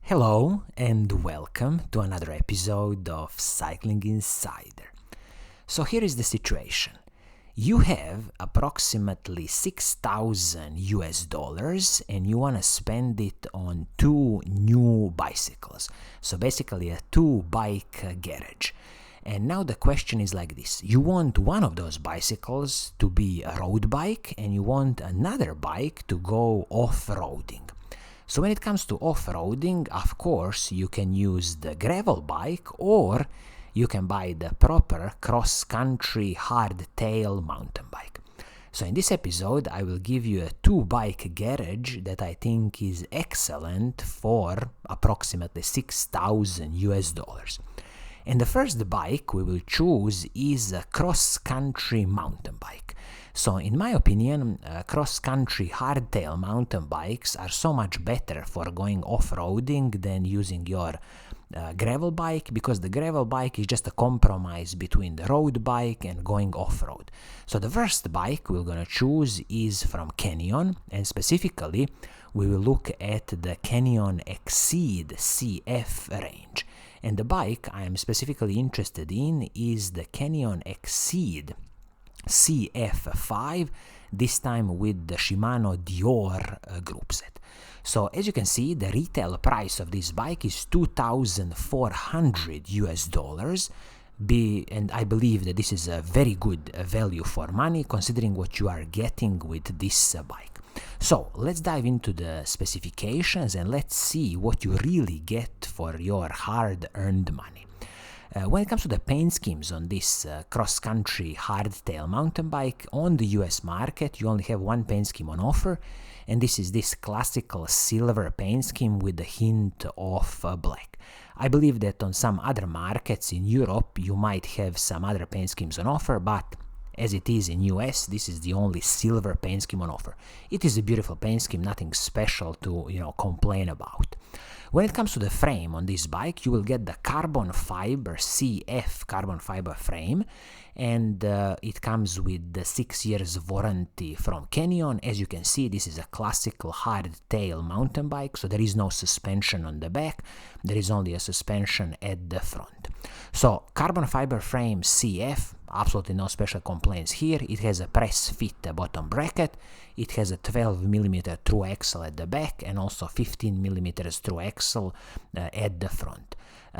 Hello and welcome to another episode of Cycling Insider. So here is the situation. You have approximately $6,000 and you want to spend it on two new bicycles. So basically a two-bike garage. And now the question is like this. You want one of those bicycles to be a road bike and you want another bike to go off-roading. So when it comes to off-roading, of course, you can use the gravel bike or you can buy the proper cross-country hardtail mountain bike. So in this episode, I will give you a two-bike garage that I think is excellent for approximately $6,000. And the first bike we will choose is a cross-country mountain bike. So in my opinion, cross-country hardtail mountain bikes are so much better for going off-roading than using your gravel bike, because the gravel bike is just a compromise between the road bike and going off-road. So the first bike we're going to choose is from Canyon, and specifically we will look at the Canyon Exceed CF range. And the bike I am specifically interested in is the Canyon Exceed CF5, this time with the Shimano Dior group set. So as you can see, the retail price of this bike is $2,400, and I believe that this is a very good value for money considering what you are getting with this bike. So let's dive into the specifications and let's see what you really get for your hard-earned money. When it comes to the paint schemes on this cross-country hardtail mountain bike, on the US market you only have one paint scheme on offer, and this is this classical silver paint scheme with a hint of black. I believe that on some other markets in Europe you might have some other paint schemes on offer, but as it is in US, this is the only silver paint scheme on offer. It is a beautiful paint scheme, nothing special to complain about. When it comes to the frame on this bike, you will get the carbon fiber CF carbon fiber frame, and it comes with the 6 years warranty from Canyon. As you can see, this is a classical hardtail mountain bike, so there is no suspension on the back, there is only a suspension at the front. So carbon fiber frame CF, absolutely no special complaints here. It has a press fit bottom bracket, it has a 12mm through axle at the back and also 15mm through axle at the front.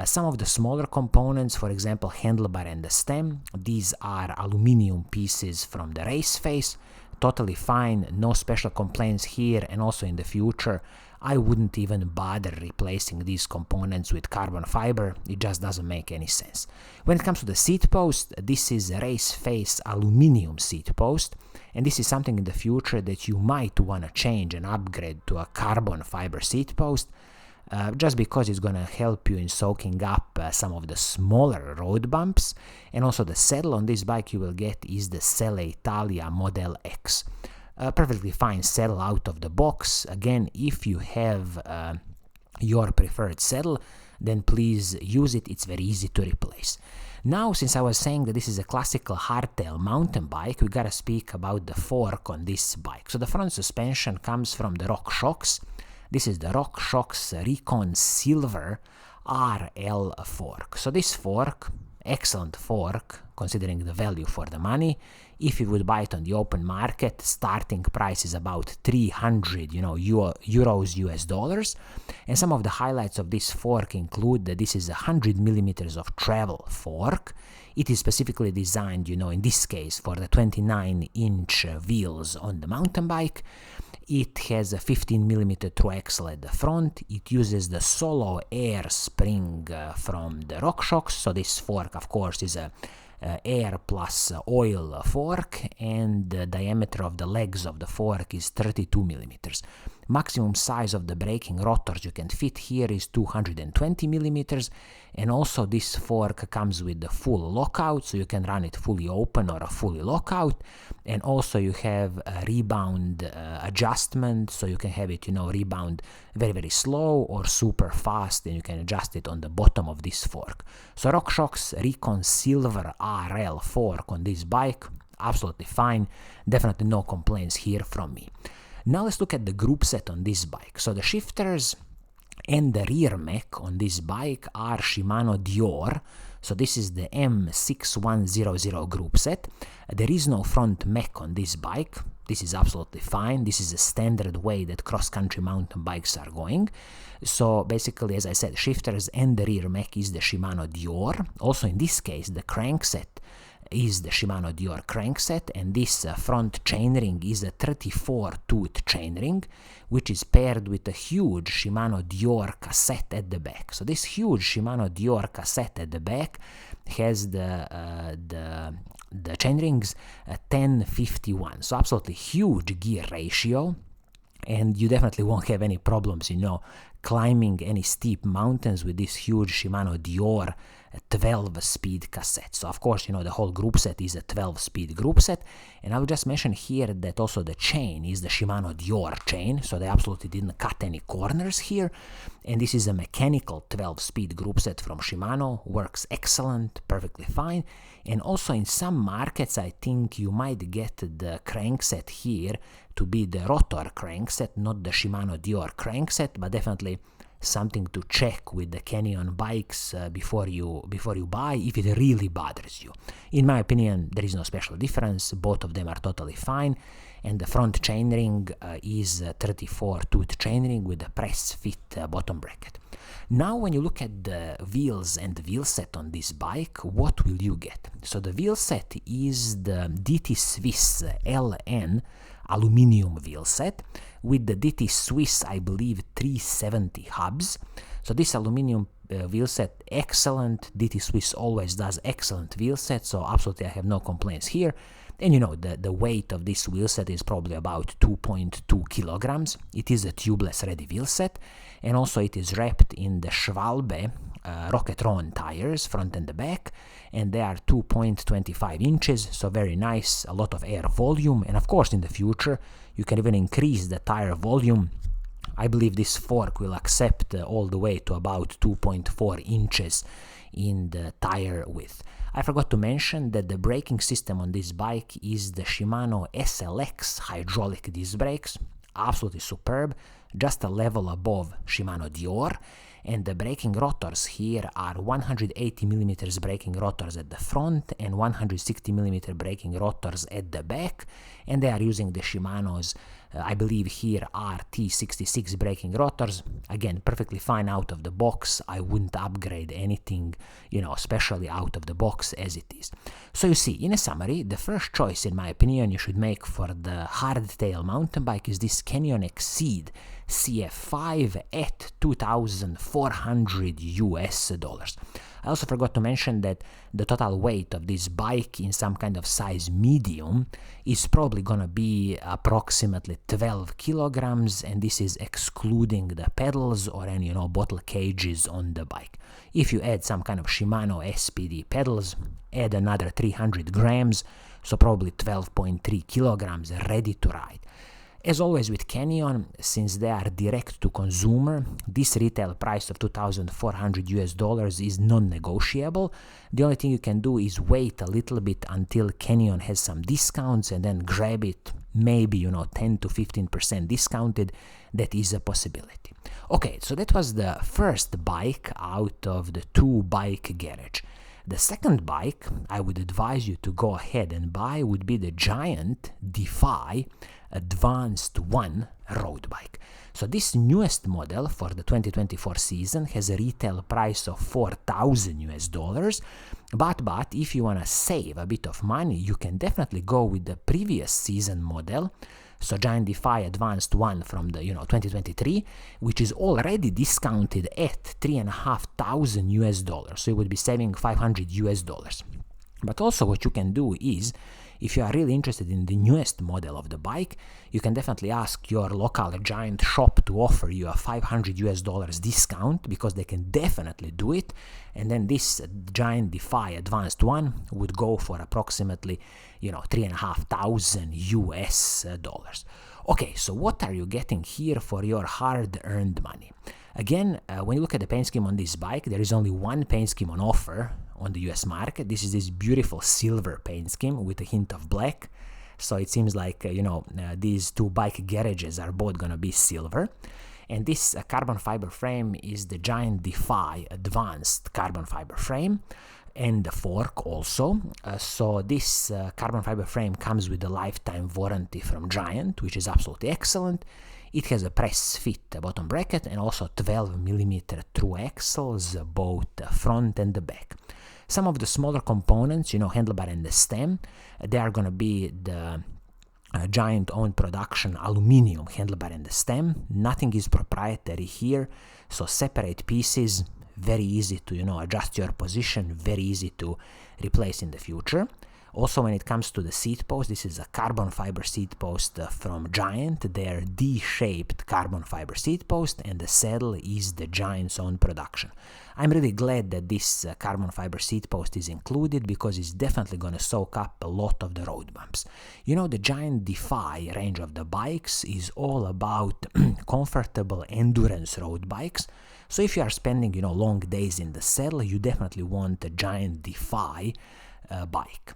Some of the smaller components, for example handlebar and the stem, these are aluminum pieces from the race face, totally fine, no special complaints here, and also in the future I wouldn't even bother replacing these components with carbon fiber, it just doesn't make any sense. When it comes to the seat post, this is a race face aluminum seat post, and this is something in the future that you might want to change and upgrade to a carbon fiber seat post, just because it's going to help you in soaking up some of the smaller road bumps. And also the saddle on this bike you will get is the Selle Italia Model X. Perfectly fine saddle out of the box. Again, if you have your preferred saddle, then please use it, it's very easy to replace. Now, since I was saying that this is a classical hardtail mountain bike, we gotta speak about the fork on this bike. So the front suspension comes from the RockShox. This is the RockShox Recon Silver RL fork. So this fork, excellent fork considering the value for the money. If you would buy it on the open market, starting price is about 300 euros US dollars. And some of the highlights of this fork include that this is a 100mm of travel fork. It is specifically designed, in this case for the 29-inch wheels on the mountain bike. It has a 15mm through axle at the front. It uses the Solo Air spring from the RockShox. So this fork, of course, is a air plus oil fork, and the diameter of the legs of the fork is 32mm. Maximum size of the braking rotors you can fit here is 220mm, and also this fork comes with the full lockout, so you can run it fully open or a fully lockout, and also you have a rebound adjustment, so you can have it rebound very very slow or super fast, and you can adjust it on the bottom of this fork. So RockShox Recon Silver RL fork on this bike, absolutely fine, definitely no complaints here from me. Now let's look at the group set on this bike. So the shifters and the rear mech on this bike are Shimano Dior. So this is the M6100 group set. There is no front mech on this bike. This is absolutely fine. This is a standard way that cross-country mountain bikes are going. So basically, as I said, shifters and the rear mech is the Shimano Dior. Also in this case, the crankset is the Shimano Dior crankset, and this front chainring is a 34-tooth chainring, which is paired with a huge Shimano Dior cassette at the back. So this huge Shimano Dior cassette at the back has the chainrings 10-51, so absolutely huge gear ratio, and you definitely won't have any problems, climbing any steep mountains with this huge Shimano Dior 12-speed cassette. So of course, the whole group set is a 12-speed group set, and I will just mention here that also the chain is the Shimano Dior chain, so they absolutely didn't cut any corners here, and this is a mechanical 12-speed group set from Shimano, works excellent, perfectly fine, and also in some markets I think you might get the crankset here to be the rotor crankset, not the Shimano Dior crankset, but definitely something to check with the Canyon bikes before you buy, if it really bothers you. In my opinion, there is no special difference. Both of them are totally fine, and the front chainring is a 34-tooth chainring with a press fit bottom bracket. Now when you look at the wheels and the wheel set on this bike, what will you get? So the wheel set is the DT Swiss LN aluminum wheel set with the DT Swiss, I believe, 370 hubs. So this aluminum wheel set, excellent. DT Swiss always does excellent wheel sets, so absolutely I have no complaints here. And the weight of this wheel set is probably about 2.2 kilograms. It is a tubeless ready wheel set, and also it is wrapped in the Schwalbe Rocketron tires, front and the back, and they are 2.25 inches, so very nice, a lot of air volume, and of course in the future you can even increase the tire volume. I believe this fork will accept all the way to about 2.4 inches in the tire width. I forgot to mention that the braking system on this bike is the Shimano SLX hydraulic disc brakes, absolutely superb, just a level above Shimano Dior, and the braking rotors here are 180mm braking rotors at the front and 160mm braking rotors at the back, and they are using the Shimano's I believe here RT66 braking rotors. Again, perfectly fine out of the box. I wouldn't upgrade anything, especially out of the box as it is. So you see, in a summary, the first choice in my opinion you should make for the hardtail mountain bike is this Canyon Exceed CF5 at $2,400. I also forgot to mention that the total weight of this bike in some kind of size medium is probably gonna be approximately 12 kilograms, and this is excluding the pedals or any bottle cages on the bike. If you add some kind of Shimano SPD pedals, add another 300 grams, so probably 12.3 kilograms ready to ride. As always with Canyon, since they are direct to consumer, this retail price of $2,400 is non-negotiable. The only thing you can do is wait a little bit until Canyon has some discounts and then grab it, maybe 10 to 15% discounted. That is a possibility. Okay, so that was the first bike out of the two bike garage. The second bike I would advise you to go ahead and buy would be the Giant Defy Advanced 1 road bike. So this newest model for the 2024 season has a retail price of $4,000, but if you want to save a bit of money, you can definitely go with the previous season model, so Giant Defy Advanced 1 from the 2023, which is already discounted at $3,500, so you would be saving $500. But also what you can do is, if you are really interested in the newest model of the bike, you can definitely ask your local Giant shop to offer you a $500 discount, because they can definitely do it, and then this Giant Defy Advanced 1 would go for approximately $3,500. Okay, so what are you getting here for your hard-earned money? Again, when you look at the paint scheme on this bike, there is only one paint scheme on offer on the US market. This is this beautiful silver paint scheme with a hint of black. So it seems like, these two bike garages are both gonna be silver. And this carbon fiber frame is the Giant Defy advanced carbon fiber frame, and the fork also. So this carbon fiber frame comes with a lifetime warranty from Giant, which is absolutely excellent. It has a press fit bottom bracket and also 12mm through axles, both front and the back. Some of the smaller components, handlebar and the stem, they are going to be the Giant own production aluminum handlebar and the stem. Nothing is proprietary here, so separate pieces, very easy to adjust your position, very easy to replace in the future. Also, when it comes to the seat post, this is a carbon fiber seat post from Giant. They're D-shaped carbon fiber seat post, and the saddle is the Giant's own production. I'm really glad that this carbon fiber seat post is included, because it's definitely going to soak up a lot of the road bumps. The Giant Defy range of the bikes is all about comfortable endurance road bikes. So if you are spending long days in the saddle, you definitely want a Giant Defy bike.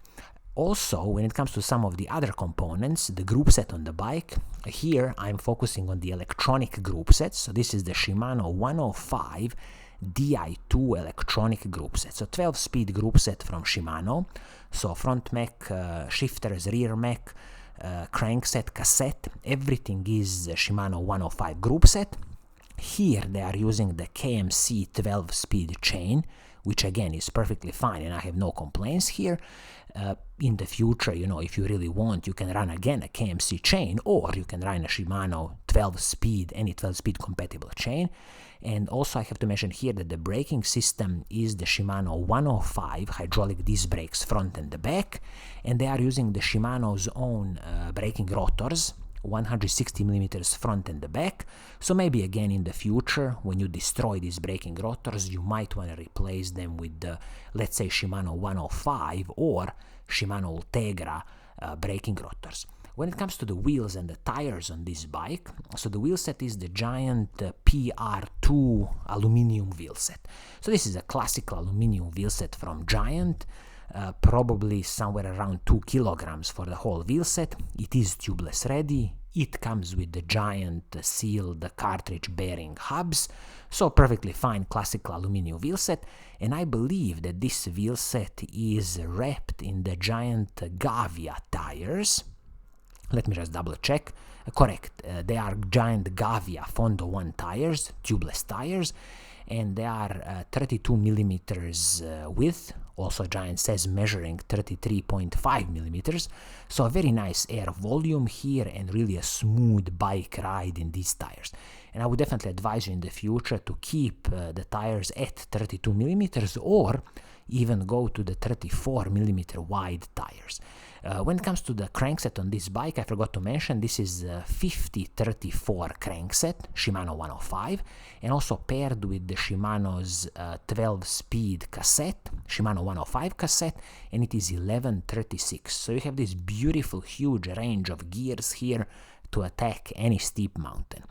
Also, when it comes to some of the other components, the group set on the bike, here I'm focusing on the electronic group sets. So this is the Shimano 105 Di2 electronic group set. So 12-speed group set from Shimano. So front mech, shifters, rear mech, crankset, cassette, everything is Shimano 105 group set. Here they are using the KMC 12-speed chain, which again is perfectly fine, and I have no complaints here. In the future, if you really want, you can run again a KMC chain, or you can run a Shimano 12-speed, any 12-speed compatible chain. And also I have to mention here that the braking system is the Shimano 105 hydraulic disc brakes front and the back, and they are using the Shimano's own braking rotors, 160mm front and the back. So maybe again in the future, when you destroy these braking rotors, you might want to replace them with the, let's say, Shimano 105 or Shimano Ultegra braking rotors. When it comes to the wheels and the tires on this bike, so the wheel set is the Giant PR2 aluminum wheel set. So this is a classical aluminum wheel set from Giant. Probably somewhere around 2 kilograms for the whole wheel set. It is tubeless ready. It comes with the Giant sealed cartridge bearing hubs, so perfectly fine classical aluminum wheel set. And I believe that this wheel set is wrapped in the Giant Gavia tires. Let me just double check. Correct, they are Giant Gavia Fondo 1 tires, tubeless tires, and they are 32mm width. Also Giant says measuring 33.5mm, so a very nice air volume here and really a smooth bike ride in these tires. And I would definitely advise you in the future to keep the tires at 32mm or even go to the 34mm wide tires. When it comes to the crankset on this bike, I forgot to mention this is a 50-34 crankset, Shimano 105, and also paired with the Shimano's 12-speed cassette, Shimano 105 cassette, and it is 1136. So you have this beautiful, huge range of gears here to attack any steep mountain.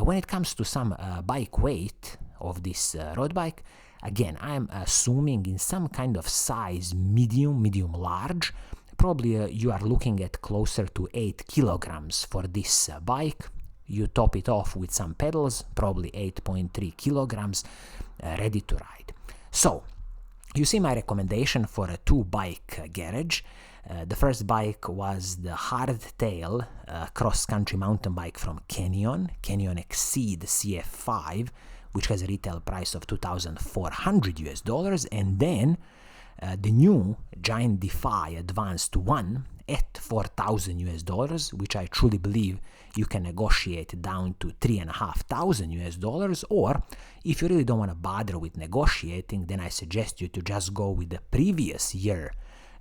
When it comes to some bike weight of this road bike, again, I'm assuming in some kind of size medium large. Probably you are looking at closer to 8 kilograms for this bike. You top it off with some pedals, probably 8.3 kilograms, ready to ride. So, you see my recommendation for a 2-bike garage. The first bike was the Hardtail cross-country mountain bike from Canyon Exceed CF5, which has a retail price of $2,400, and then the new Giant Defy Advanced 1 at $4,000, which I truly believe you can negotiate down to $3,500, or if you really don't want to bother with negotiating, then I suggest you to just go with the previous year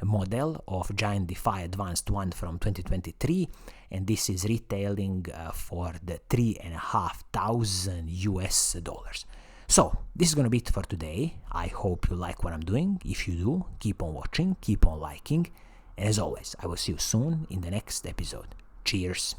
model of Giant Defy Advanced 1 from 2023, and this is retailing for the $3,500. So, this is going to be it for today. I hope you like what I'm doing. If you do, keep on watching, keep on liking, and as always, I will see you soon in the next episode. Cheers!